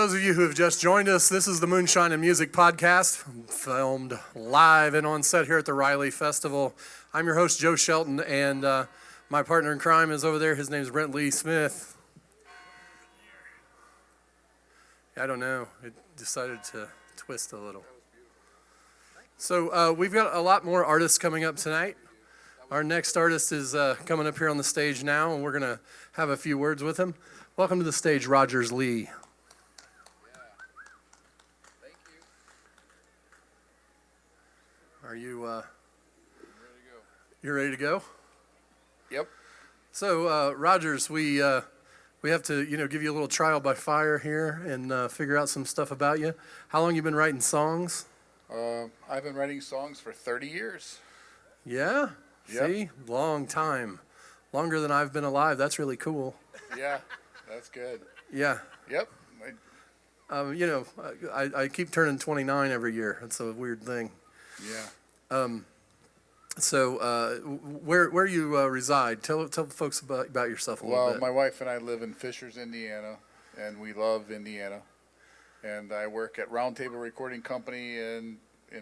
those of you who have just joined us, this is the Moonshine and Music Podcast, filmed live and on set here at the Riley Festival. I'm your host, Joe Shelton, and my partner in crime is over there. His name is Notlehs Smith. I don't know. It decided to twist a little. So we've got a lot more artists coming up tonight. Our next artist is coming up here on the stage now, and we're going to have a few words with him. Welcome to the stage, Rogers Lee. Thank you. Are you I'm ready to go. you're ready to go? Yep. So Rogers, we have to give you a little trial by fire here and figure out some stuff about you. How long you been writing songs? I've been writing songs for 30 years. Yeah. Yep. See, long time, longer than I've been alive. That's really cool. Yeah, that's good. Yeah. Yep. I keep turning 29 every year. It's a weird thing. Yeah. So where you reside? Tell folks about yourself a little bit. Well, my wife and I live in Fishers, Indiana, and we love Indiana. And I work at Roundtable Recording Company in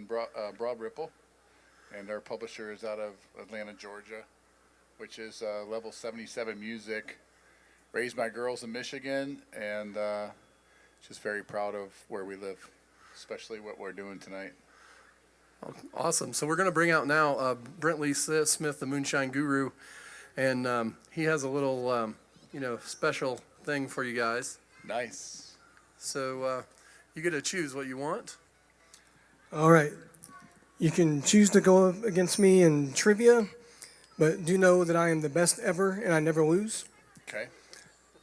Broad Ripple, and our publisher is out of Atlanta, Georgia, which is Level 77 Music. Raised my girls in Michigan, and just very proud of where we live, especially what we're doing tonight. Awesome. So we're going to bring out now Brent Lee Smith, the Moonshine Guru, and he has a little, special thing for you guys. Nice. So you get to choose what you want. All right. You can choose to go up against me in trivia, but do know that I am the best ever and I never lose. Okay.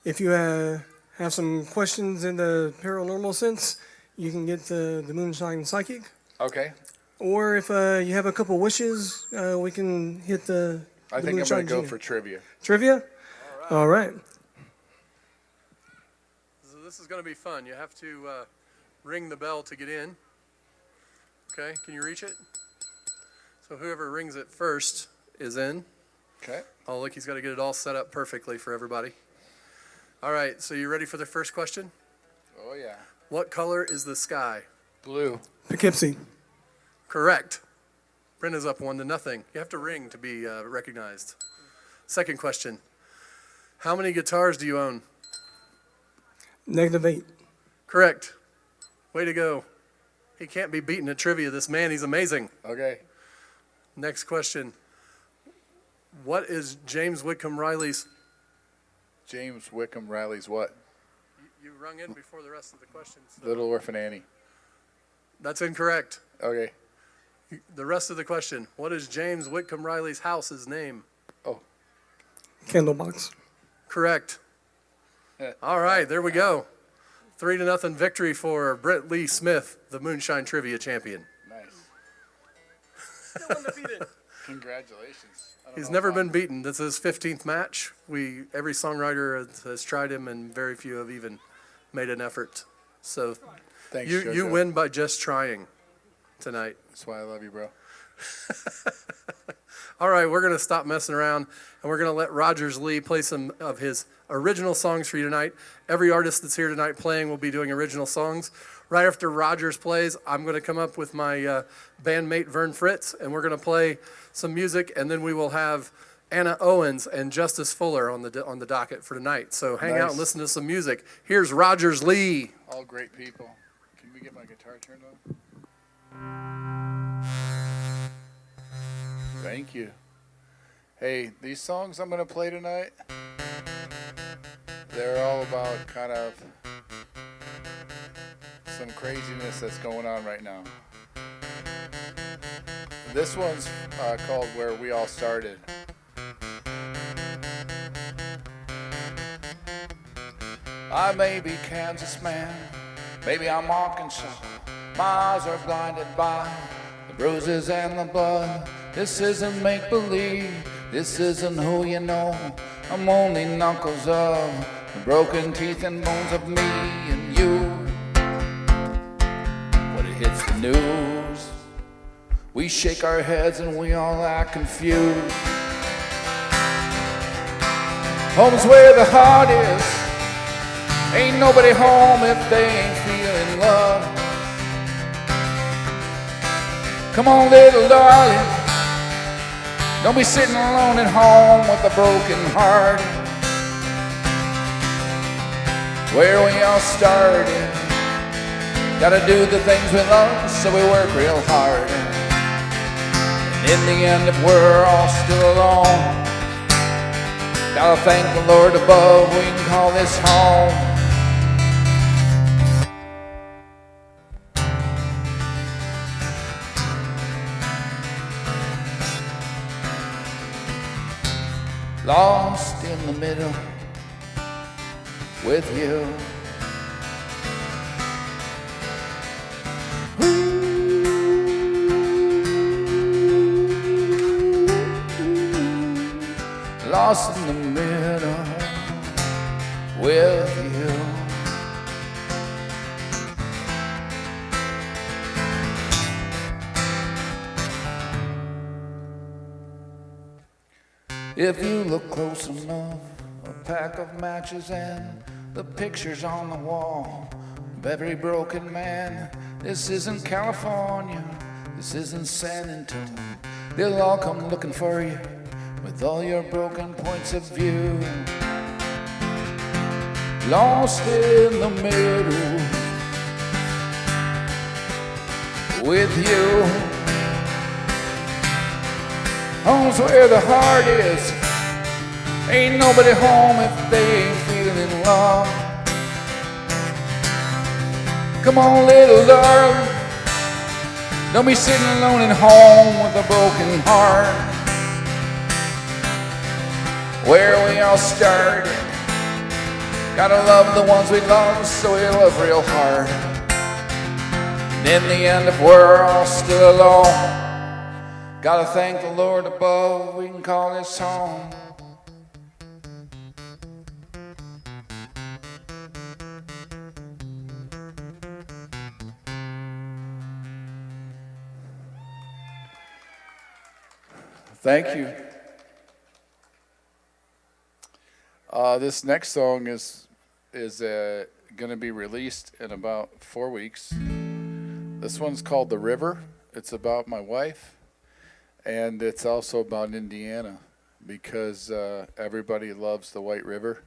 If you have some questions in the paranormal sense, you can get the Moonshine Psychic. Okay. Or if you have a couple wishes, we can hit the I think I'm going to go for trivia. Trivia? All right. So this is going to be fun. You have to ring the bell to get in. Okay, can you reach it? So whoever rings it first is in. Okay. Oh, look, he's got to get it all set up perfectly for everybody. All right, so you ready for the first question? Oh, yeah. What color is the sky? Blue. Poughkeepsie. Correct. Brenda's up 1-0. You have to ring to be recognized. Second question. How many guitars do you own? -8. Correct. Way to go. He can't be beaten at trivia. This man, he's amazing. Okay. Next question. What is James Whitcomb Riley's? James Whitcomb Riley's what? You rung in before the rest of the questions. So. Little Orphan Annie. That's incorrect. Okay. The rest of the question. What is James Whitcomb Riley's house's name? Oh. Candlebox. Correct. All right, there we go. 3-0 victory for Brent Lee Smith, the Moonshine Trivia champion. Nice. Still undefeated. Congratulations. He's never been beaten. This is his 15th match. Every songwriter has tried him, and very few have even made an effort. So Thanks, you JoJo. win by just trying tonight. That's why I love you, bro. All right, we're going to stop messing around, and we're going to let Rogers Lee play some of his original songs for you tonight. Every artist that's here tonight playing will be doing original songs. Right after Rogers plays, I'm going to come up with my bandmate Vern Fritz, and we're going to play some music, and then we will have Anna Owens and Justice Fuller on the docket for tonight. So hang out and listen to some music. Here's Rogers Lee. All great people. Can we get my guitar turned on? Thank you. Hey, these songs I'm going to play tonight, they're all about kind of some craziness that's going on right now. This one's called Where We All Started. I may be Kansas man, maybe I'm Arkansas. My eyes are blinded by the bruises and the blood. This isn't make-believe, this isn't who you know. I'm only knuckles of the broken teeth and bones of me and you. When it hits the news, we shake our heads and we all act confused. Home's where the heart is, Ain't nobody home if they ain't feeling love. Come on, little darling, don't be sitting alone at home with a broken heart. Where we all started, gotta do the things we love, so we work real hard. And in the end, if we're all still alone, gotta thank the Lord above, we can call this home. Lost in the middle with you. Lost in the middle with you. If you look close enough, a pack of matches and the pictures on the wall of every broken man. This isn't California, this isn't San Antonio. They'll all come looking for you with all your broken points of view. Lost in the middle with you. Home's where the heart is. Ain't nobody home if they ain't feeling love. Come on, little darling, don't be sitting alone at home with a broken heart. Where we all started, gotta love the ones we love, so we love real hard. And in the end, if we're all still alone, gotta thank the Lord above, we can call this home. Thank you. This next song is going to be released in about 4 weeks. This one's called The River. It's about my wife, and it's also about Indiana because everybody loves the White River,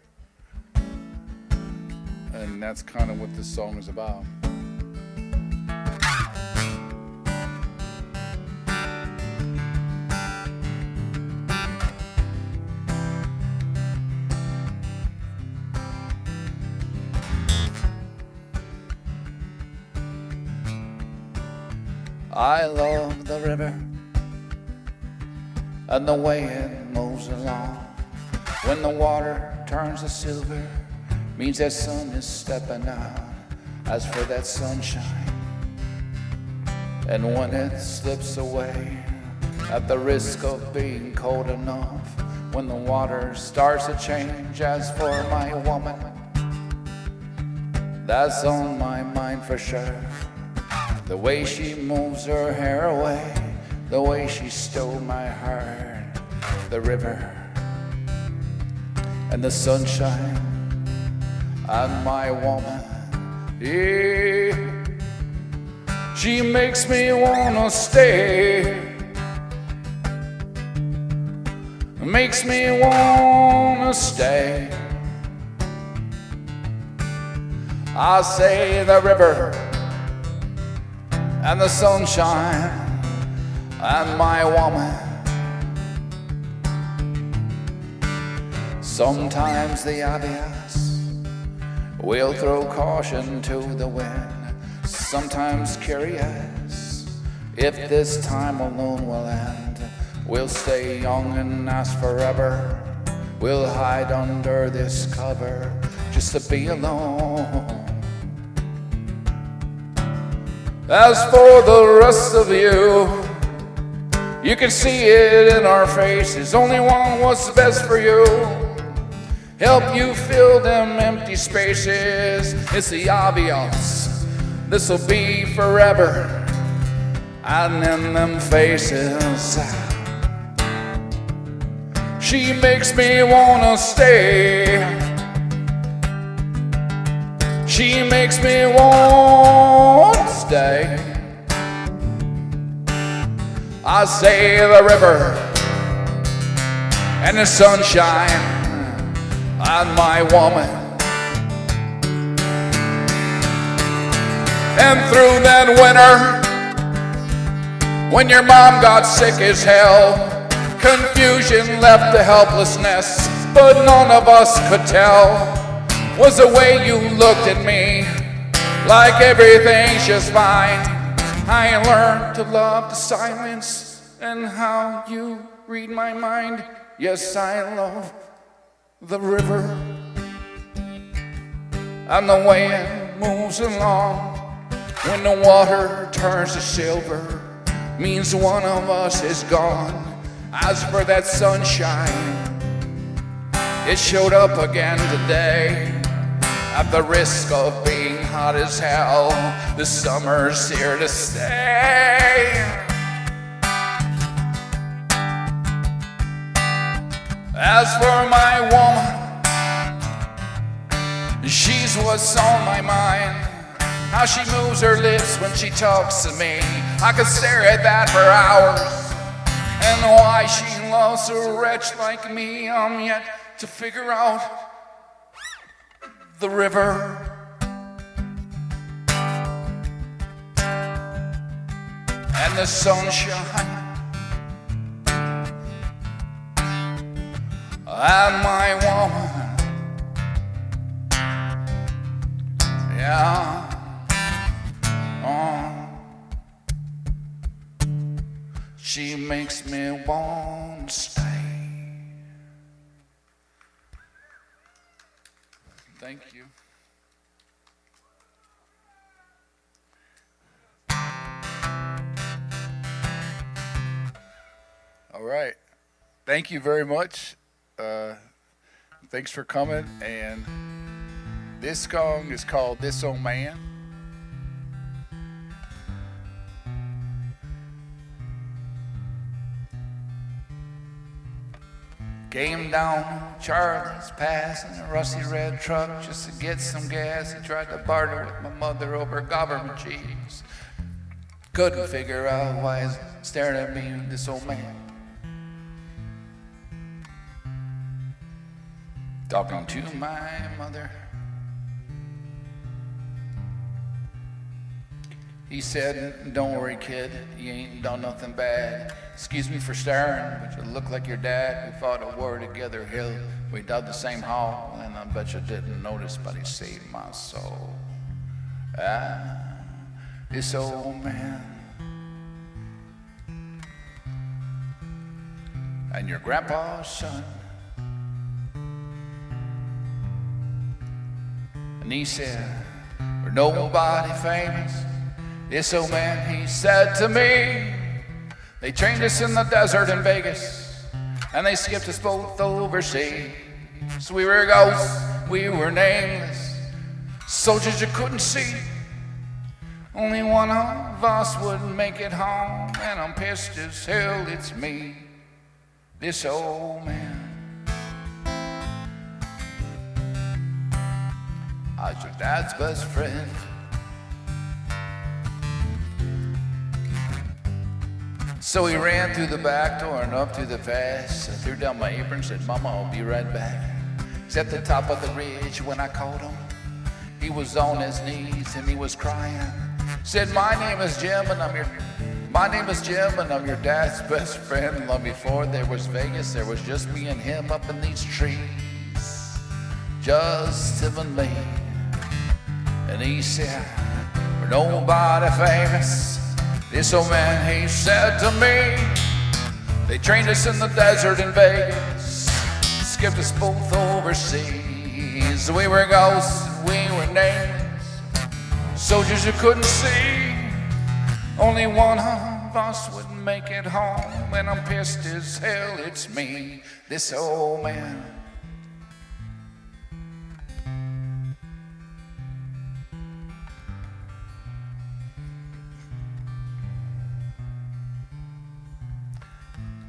and that's kind of what this song is about. I love the river and the way it moves along. When the water turns to silver, means that sun is stepping out. As for that sunshine, and when it slips away, at the risk of being cold enough, when the water starts to change. As for my woman, that's on my mind for sure. The way she moves her hair away, the way she stole my heart. The river and the sunshine and my woman, yeah. She makes me wanna stay, makes me wanna stay. I say the river and the sunshine and my woman. Sometimes the obvious will throw caution to the wind. Sometimes curious if this time alone will end. We'll stay young and last forever. We'll hide under this cover just to be alone. As for the rest of you, you can see it in our faces. Only one what's best for you. Help you fill them empty spaces. It's the obvious. This'll be forever. And in them faces, she makes me wanna stay, She makes me want to stay. I say the river and the sunshine and my woman. And through that winter, when your mom got sick as hell, confusion left the helplessness, but none of us could tell. Was the way you looked at me, like everything's just fine. I learned to love the silence and how you read my mind. Yes, I love the river and the way it moves along. When the water turns to silver, means one of us is gone. As for that sunshine, it showed up again today. At the risk of being hot as hell, the summer's here to stay. As for my woman, she's what's on my mind. How she moves her lips when she talks to me, I could stare at that for hours. And why she loves a wretch like me, I'm yet to figure out. The river and the sunshine and my woman, yeah, she makes me want to stay. Thank you. All right. Thank you very much. Thanks for coming. And this song is called This Old Man. Came down Charlie's Pass in a rusty red truck just to get some gas. He tried to barter with my mother over government cheese. Couldn't figure out why he's staring at me, this old man. Talking to my mother. He said, don't worry, kid, you ain't done nothing bad. Excuse me for staring, but you look like your dad. We fought a war together, Hill. We dug the same hole, and I bet you didn't notice, but he saved my soul. Ah, this old man. And your grandpa's son. And he said, we're nobody famous. This old man, he said to me, they trained us in the desert in Vegas, and they skipped us both overseas. We were ghosts, we were nameless, soldiers you couldn't see. Only one of us would make it home, and I'm pissed as hell, it's me, this old man. I was your dad's best friend. So he ran through the back door and up through the fast. I threw down my apron and said, Mama, I'll be right back. He's at the top of the ridge when I called him. He was on his knees and he was crying. Said, my name is Jim and I'm your dad's best friend. Long before there was Vegas, there was just me and him up in these trees. Just him and me. And he said, we're nobody famous. This old man, he said to me, they trained us in the desert in Vegas, skipped us both overseas. We were ghosts, we were nameless, soldiers you couldn't see. Only one of us would make it home, and I'm pissed as hell, it's me, this old man.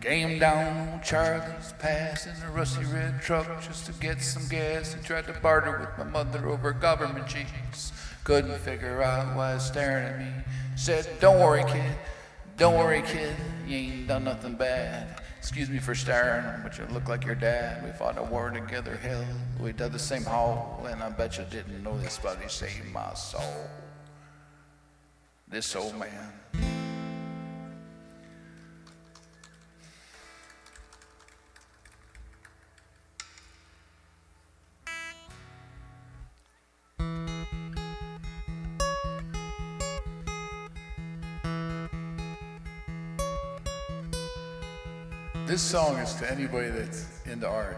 Came down Charlie's Pass in a rusty red truck just to get some gas. He tried to barter with my mother over government cheese. Couldn't figure out why he's staring at me. Said, don't worry, kid, you ain't done nothing bad. Excuse me for staring, but you look like your dad. We fought a war together, hell, we dug the same hole, and I bet you didn't know this, but he saved my soul. This old man. This song is to anybody that's into art.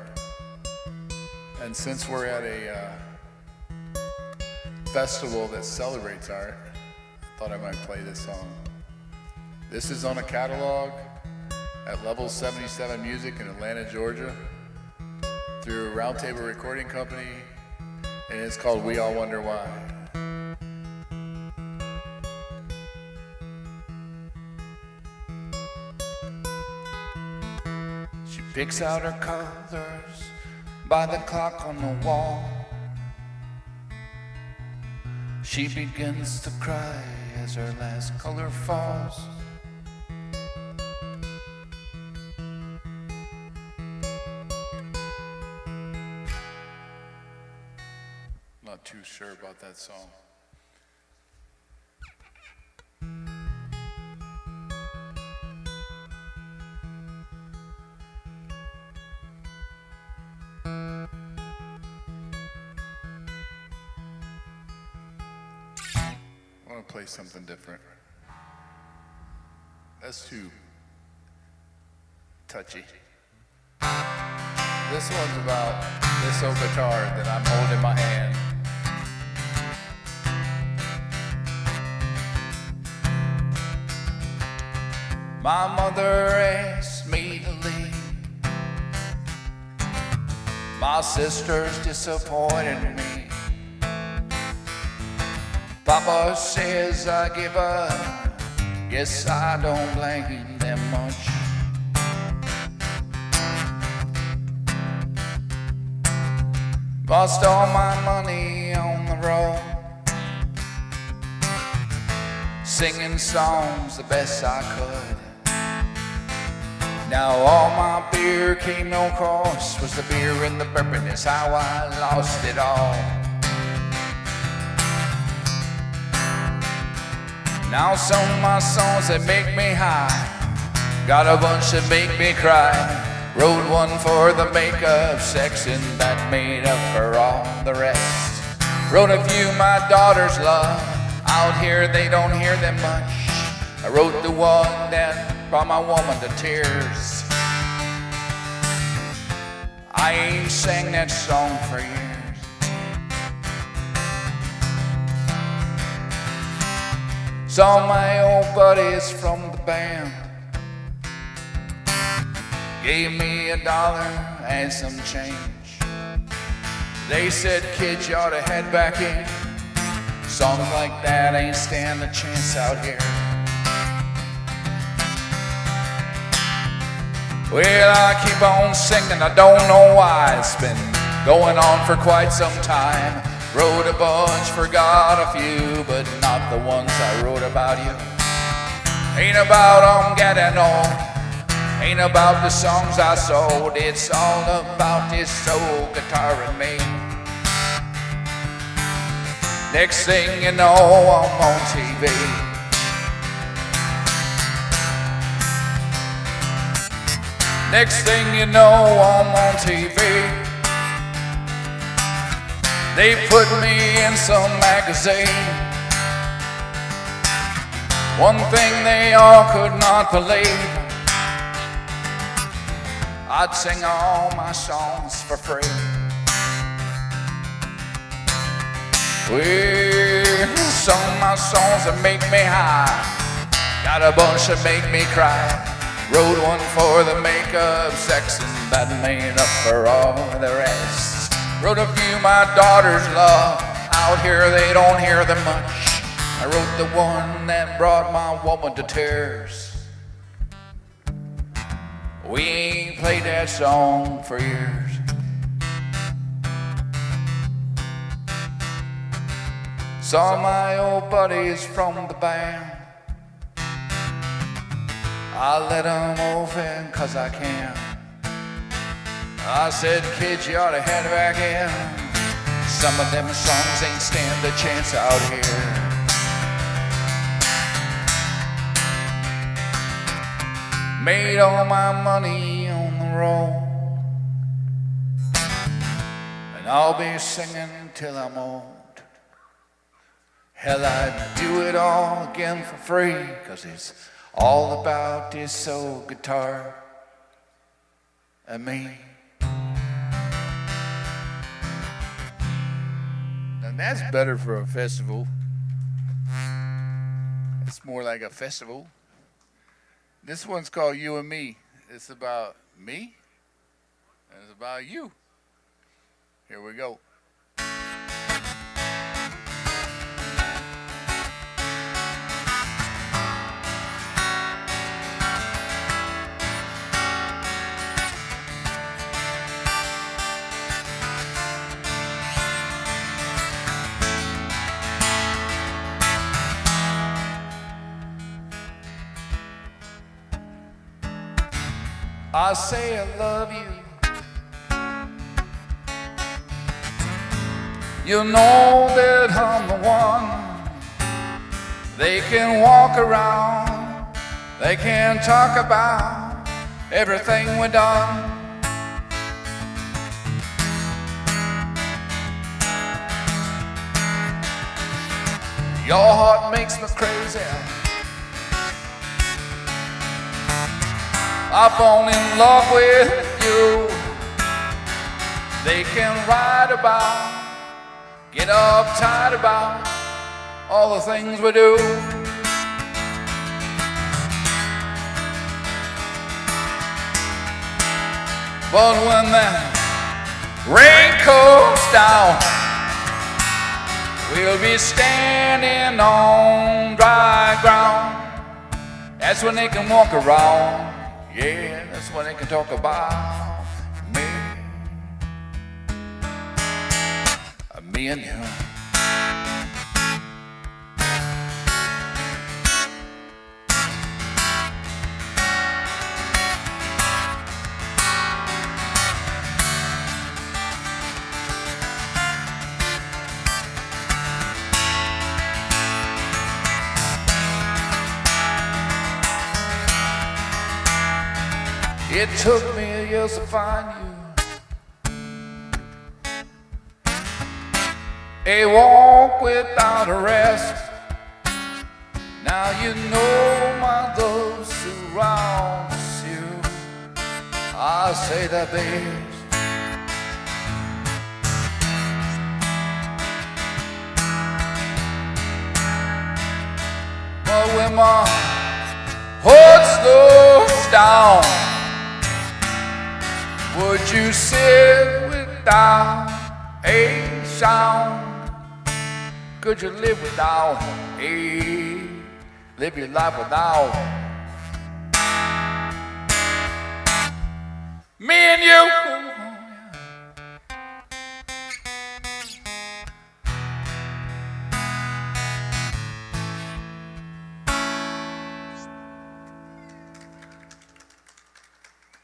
And since we're at a festival that celebrates art, I thought I might play this song. This is on a catalog at Level 77 Music in Atlanta, Georgia, through Round Table Recording Company, and it's called We All Wonder Why. Picks out her colors by the clock on the wall. She begins to cry as her last color falls. Not too sure about that song. I want to play something different. That's too touchy. This one's about this old guitar that I'm holding in my hand. My mother asked me to leave. My sisters disappointed me. Papa says I give up. Guess I don't blame them much. Lost all my money on the road, singing songs the best I could. Now all my beer came no cost, was the beer and the bourbon is how I lost it all. Now some of my songs that make me high, got a bunch that make me cry. Wrote one for the makeup section that made up for all the rest. Wrote a few my daughters love, out here they don't hear them much. I wrote the one that brought my woman to tears. I ain't sang that song for years. Saw my old buddies from the band, gave me $1 and some change. They said, kid, you ought to head back in. Songs like that ain't stand a chance out here. Well, I keep on singing, I don't know why. It's been going on for quite some time. Wrote a bunch, forgot a few, but not the ones I wrote about you. Ain't about I'm getting old, ain't about the songs I sold. It's all about this old guitar and me. Next thing you know, I'm on TV. Next thing you know, I'm on TV. They put me in some magazine. One thing they all could not believe, I'd sing all my songs for free. Well, some of my songs that make me high, got a bunch that make me cry. Wrote one for the makeup section that made up for all the rest. Wrote a few my daughters love, out here they don't hear them much. I wrote the one that brought my woman to tears. We ain't played that song for years. Saw my old buddies from the band. I let them open 'cause I can. I said, kids, you ought to head back in. Some of them songs ain't stand a chance out here. Made all my money on the road, and I'll be singing till I'm old. Hell, I'd do it all again for free, 'cause it's all about this old guitar and me. And that's better for a festival. It's more like a festival. This one's called You and Me. It's about me, and it's about you. Here we go. I say I love you. You know that I'm the one. They can walk around, they can talk about everything we've done. Your heart makes me crazy. I fall in love with you. They can write about, get uptight about all the things we do. But when the rain comes down, we'll be standing on dry ground. That's when they can walk around. Yeah, that's when they can talk about me. Me and you. It took me years to find you. A walk without a rest. Now you know my love surrounds you. I say the best. But when my heart slows down, would you sit without a sound? Could you live without live your life without me and you?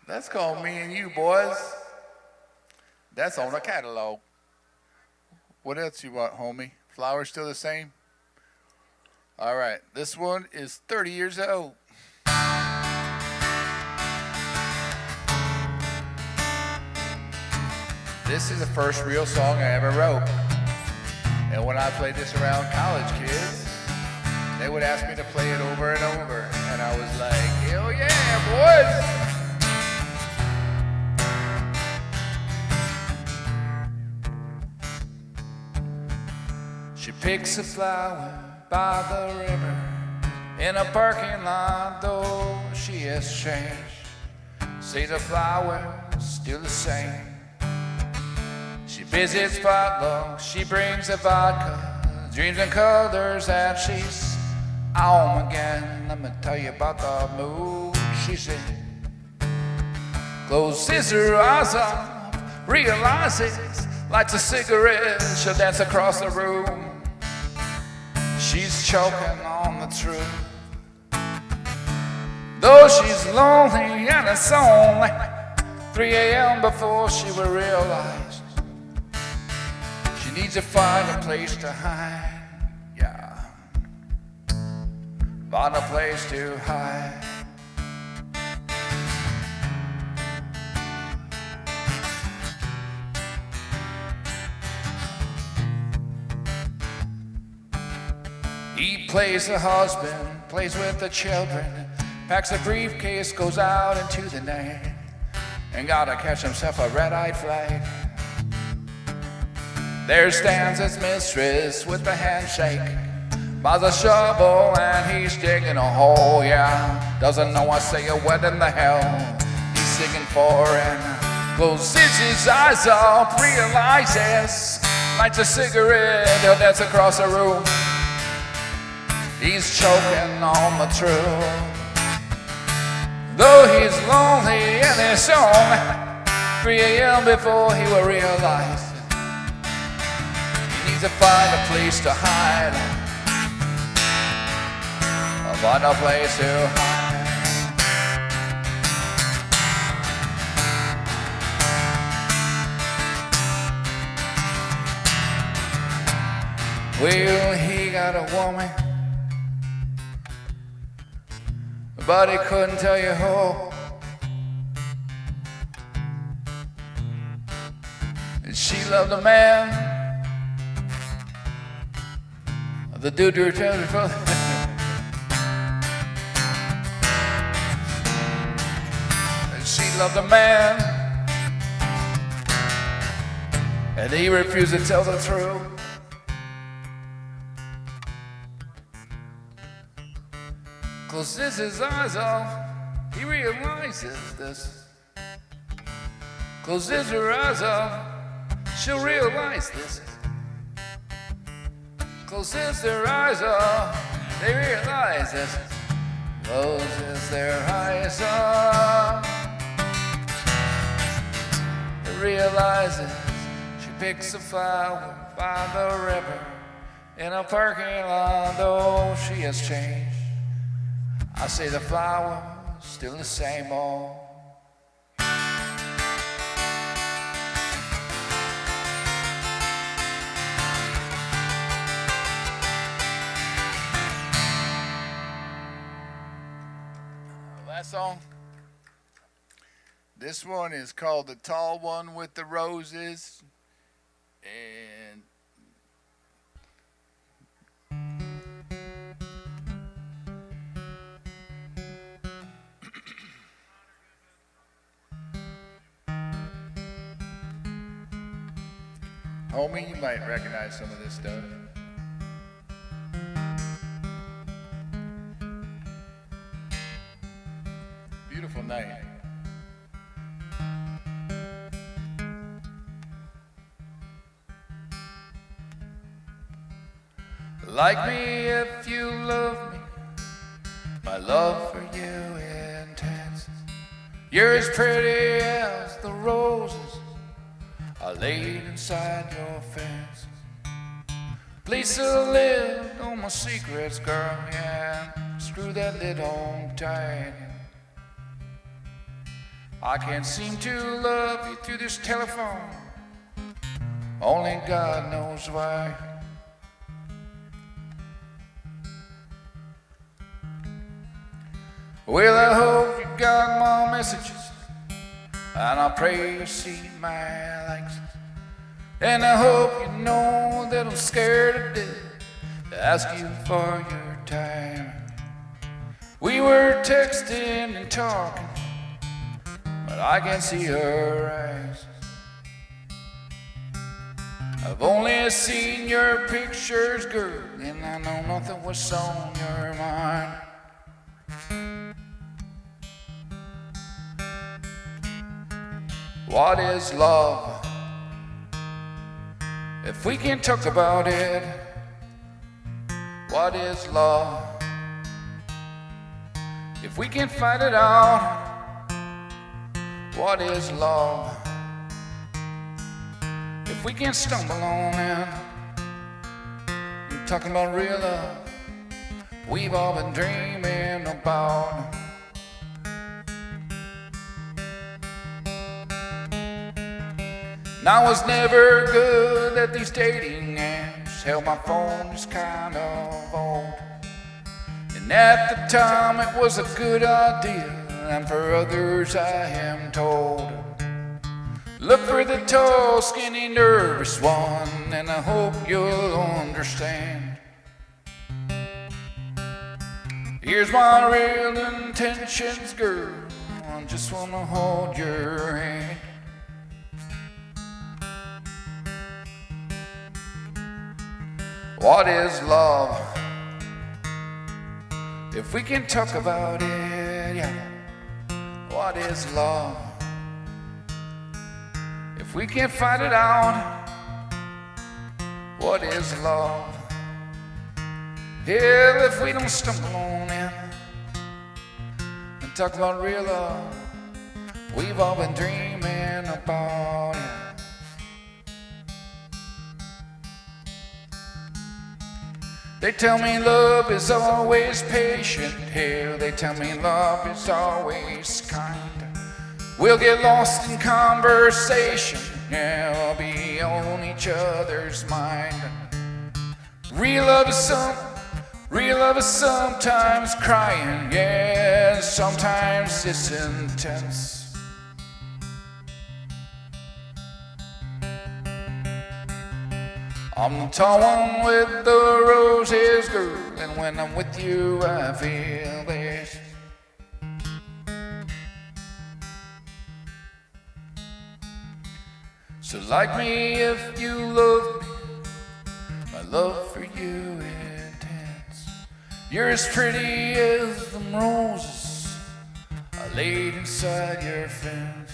That's called Me and You, boys. That's on the catalog. What else you want, homie? Flowers still the same? All right, this one is 30 years old. This is the first real song I ever wrote. And when I played this around college kids, they would ask me to play it over and over. And I was like, hell yeah, boys. She picks a flower by the river in a parking lot, though she has changed. See, the flower's still the same. She visits potlucks, she brings a vodka, dreams and colors, and she's home again. Let me tell you about the mood she's in. closes her eyes up, realizes, lights a cigarette, she'll dance across the room. She's choking on the truth. Though she's lonely and it's only 3 a.m. before she will realize she needs to find a place to hide. Yeah, find a place to hide. He plays the husband, plays with the children, packs a briefcase, goes out into the night, and gotta catch himself a red-eyed flight. There stands his mistress with the handshake, buys a shovel and he's digging a hole, yeah. Doesn't know I say a what in the hell he's singing for, and closes his eyes up, realizes, lights a cigarette, he'll dance across the room. He's choking on the truth. Though he's lonely and it's only 3 a.m. before he will realize he needs to find a place to hide. Find a place to hide. Well, he got a woman, but he couldn't tell you who. And she loved a man, the dude who tells her brother. And she loved a man, and he refused to tell the truth. Closes his eyes off, he realizes this. Closes her eyes off, she'll realize this. Closes their eyes off, they realize this. Closes their eyes off, they realizes. She picks a flower by the river in a parking lot, though she has changed. I say the flower's still the same old. Last song. This one is called The Tall One with the Roses. And homie, you might recognize some of this stuff. Beautiful night. Like me if you love me, my love for you intense. You're as pretty as the roses I laid inside your fence. Place to live, know my secrets, girl, yeah. Screw that lid on tight. I can't seem to love you through this telephone. Only God knows why. Well, I hope you got my messages, and I pray you see my likes. And I hope you know that I'm scared to death to ask you for your time. We were texting and talking, but I can't see her eyes. I've only seen your pictures, girl, and I know nothing was on your mind. What is love? If we can talk about it, what is love? If we can find it out, What is love? If we can't stumble on it, I'm talking about real love we've all been dreaming about. And I was never good at these dating apps. Hell, my phone is kind of old. And at the time it was a good idea, and for others I am told, look for the tall, skinny, nervous one, and I hope you'll understand. Here's my real intentions, girl, I just wanna hold your hand. What is love? If we can talk about it, yeah. What is love? If we can't find it out, what is love? Hell, if we don't stumble on it and talk about real love we've all been dreaming about, yeah. They tell me love is always patient. Hell, they tell me love is always kind. We'll get lost in conversation, yeah, we'll be on each other's mind. Real love is sometimes crying, yeah, sometimes it's intense. I'm the tall one with the roses, girl, and when I'm with you I feel this. So like me if you love me, my love for you intense. You're as pretty as them roses I laid inside your fence.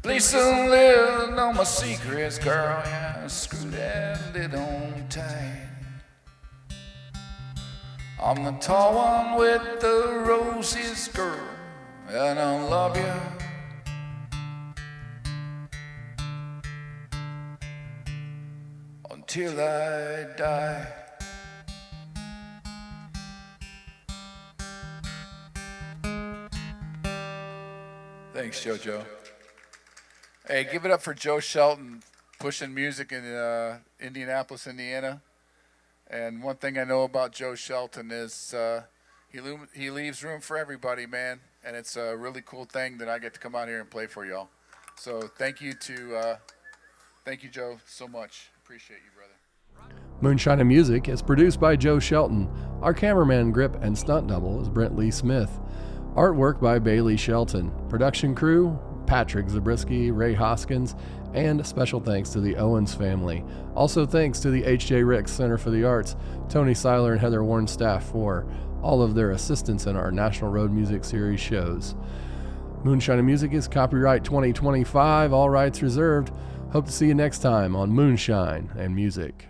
Please don't let know my secrets, girl, yeah, screw that lid on tight. I'm the tall one with the roses, girl, and I love you. Until I die. Thanks, JoJo. Hey, give it up for Joe Shelton, pushing music in Indianapolis, Indiana. And one thing I know about Joe Shelton is he leaves room for everybody, man. And it's a really cool thing that I get to come out here and play for y'all. So thank you, Joe, so much. Appreciate you, brother. Moonshine and Music is produced by Joe Shelton. Our cameraman, grip, and stunt double is Brent Lee Smith. Artwork by Bailey Shelton. Production crew, Patrick Zabriskie, Ray Hoskins, and special thanks to the Owens family. Also thanks to the H.J. Ricks Center for the Arts, Tony Seiler and Heather Warren staff for all of their assistance in our National Road Music Series shows. Moonshine and Music is copyright 2025, all rights reserved. Hope to see you next time on Moonshine and Music.